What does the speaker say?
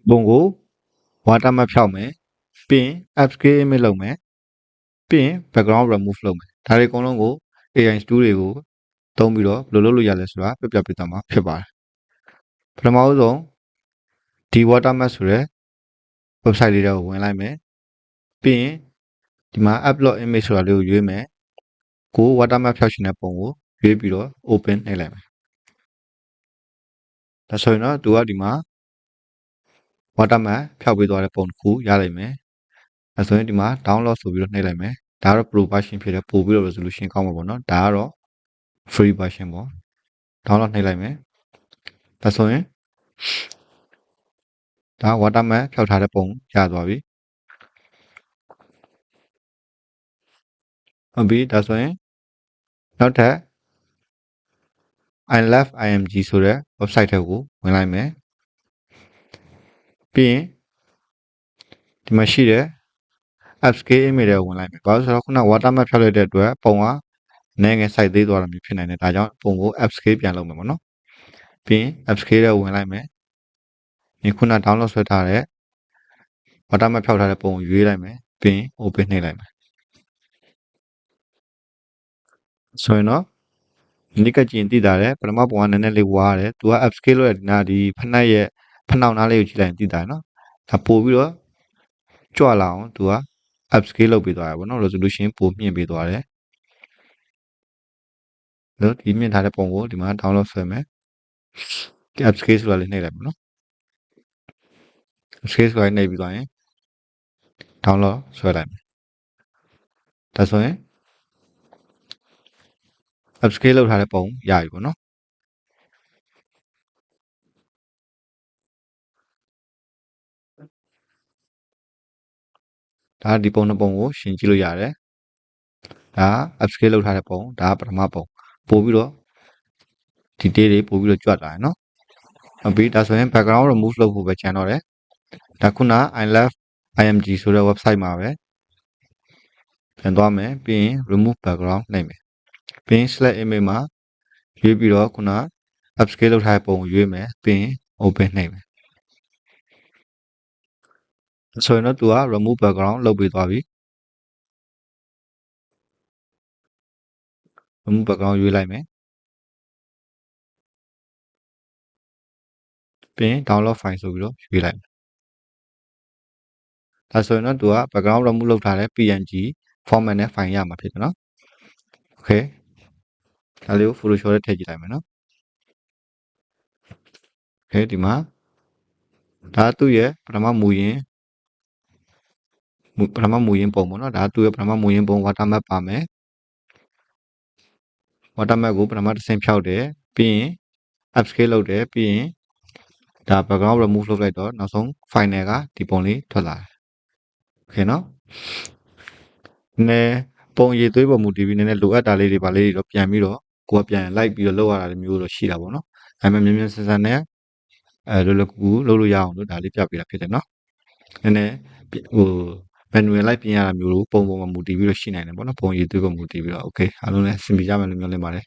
ပုံကို watermark ဖြောက်မယ်ပြီးရင် upscale image လုပ်မယ်ပြီးရင် background remove လုပ်မယ်ဒါတွေအကုန်လုံးကို AI Studio တွေကိုသုံးပြီးတော့ဘယ်လိုလုပ်လို့ရလဲဆိုတာပြပြပေးသွားမှာဖြစ်ပါတယ်ပထမဆုံးဒီ watermark ဆိုတဲ့ website လေးတွေကိုဝင်လိုက်မယ်ပြီးရင်ဒီမှာ upload image ဆိုတာလေးကိုရွေးမယ်ကို watermark ဖြောက်ရှင်တဲ့ပုံကိုရွေးပြီးတော့ open နှိပ်လိုက်မယ်ဒါဆိုရင်တော့သူကဒီမှာ watermark ဖြောက်ပေးသွားတဲ့ပုံတစ်ခုရလိမ့်မယ်အဲဆိုရင်ဒီမှာ download ဆိုပြီးတော့နှိပ်လိုက်မယ်ဒါကတော့ pro version ဖြစ်တယ်ပို့ပြီးတော့ resolution ကောင်းမှာပေါ့နော်ဒါကတော့ free version ပေါ့ download နှိပ်လိုက်မယ်ဒါဆိုရင်ဒါ watermark ဖြောက်ထားတဲ့ပုံရသွားပြီဟုတ်ပြီဒါဆိုရင်နောက်ထပ် I love img ဆိုတဲ့ website ထဲကိုဝင်လိုက်မယ်ပြီးရင်ဒီမှာရှိတဲ့ upscale image တွေကိုဝင်လိုက်မယ်ဘာလို့ဆိုတော့ခုန watermark ဖြောက်လိုက်တဲ့အတွက်ပုံကနည်းငယ် size သေးသွားတာမျိုးဖြစ်နိုင်တယ်ဒါကြောင့်ပုံကို upscale ပြန်လုပ်မယ်ပေါ့နော်ပြီးရင် upscale ထဲကိုဝင်လိုက်မယ်ဒီခုန download ဆွဲထားတဲ့ watermark ဖြောက်ထားတဲ့ပုံကိုရွေးလိုက်မယ်ပြီးရင် open နှိပ်လိုက်မယ်ဆိုရင်တော့ဒီကကြည့်ရင်သိတာတယ်ပထမပုံကနည်းနည်းလေးဝါးတယ်သူက upscale လုပ်တဲ့ဒီဖက်နှက်ရဲ့ဖက်နှောက်နားလေးကိုကြည့်လိုက်ရင်သိတာတယ်နော်ဒါပို့ပြီးတော့ကြွလာအောင်သူက upscale လုပ်ပေးသွားတယ်ပေါ့နော် resolution ပိုမြင့်ပေးသွားတယ်နော်ဒီမြင့်ထားတဲ့ပုံကိုဒီမှာ download ဆွဲမယ် upscale ဆိုတာလေးနှိပ်လိုက်ပါနော် upscale ဆိုတာလေးနှိပ်ပြီးသွားရင် download ဆွဲလိုက်မယ်ဒါဆိုရင် upscale လုပ်ထားတဲ့ပုံရပြီပေါ့နော်ဒါဒီပုံနှစ်ပုံကိုရှင်းကြည့်လို့ရတယ်ဒါ upscale လုပ်ထားတဲ့ပုံဒါပထမပုံပို့ပြီးတော့ detail တွေပို့ပြီးတော့ကြွတ်လာတယ်နော်ဟုတ်ပြီဒါဆိုရင် background remove လုပ်ဖို့ပဲကျန်တော့တယ်ဒါခုန I love img ဆိုတဲ့ website မှာပဲပြန်သွားမယ်ပြီးရင် remove background နှိပ်မယ်ပြီးရင် select image မှာရွေးပြီးတော့ခုန upscale လုပ်ထားတဲ့ပုံကိုရွေးမယ်ပြီးရင် open နှိပ်မယ်ဆိုရင်တော့သူက remove background လုပ်ပေးသွားပြီ remove background ရွေးလိုက်မယ်ပြီးရင် download file ဆိုပြီးတော့ရွေးလိုက်မယ်ဒါဆိုရင်တော့သူက background remove လုပ်ထားတဲ့ png format နဲ့ file ရမှာဖြစ်တယ်နော် okay ဒါလေးကို photoshop ထဲထည့်ကြည့်လိုက်မယ်နော် okay ဒီမှာဒါသူ့ရဲ့ပထမမူရင်းပုံပေါ့နော်ဒါသူ့ရဲ့ပထမမူရင်းပုံ watermark ပါမယ် watermark ကိုပထမတစ်ဆင့်ဖြောက်တယ်ပြီးရင် upscale လုပ်တယ်ပြီးရင်ဒါ background remove လုပ်လိုက်တော့နောက်ဆုံး final ကဒီပုံလေးထွက်လာတယ် okay နော်နည်းပုံရည်သွေးပုံမူတည်ပြီးနည်းနည်းလိုအပ်တာလေးတွေပါလေးတွေတော့ပြန်ပြီးတော့ကိုယ်ကပြန်လိုက်ပြီးတော့လုပ်ရတာမျိုးတော့ရှိတာပေါ့နော်ဒါပေမဲ့မြန်မြန်ဆန်ဆန်နဲ့လွယ်လွယ်ကူကူလုပ်လို့ရအောင်လို့ဒါလေးပြပေးတာဖြစ်တယ်နော်နည်းနည်းဟို manual လိုက်ပြင်ရတာမျိုးလို့ပုံပေါ်မှာမူတည်ပြီးတော့ရှိနိုင်တယ်ပေါ့နော်ပုံရည်သွေးပုံမူတည်ပြီးတော့ okay အားလုံးလည်းအဆင်ပြေကြမယ်လို့မျှော်လင့်ပါတယ်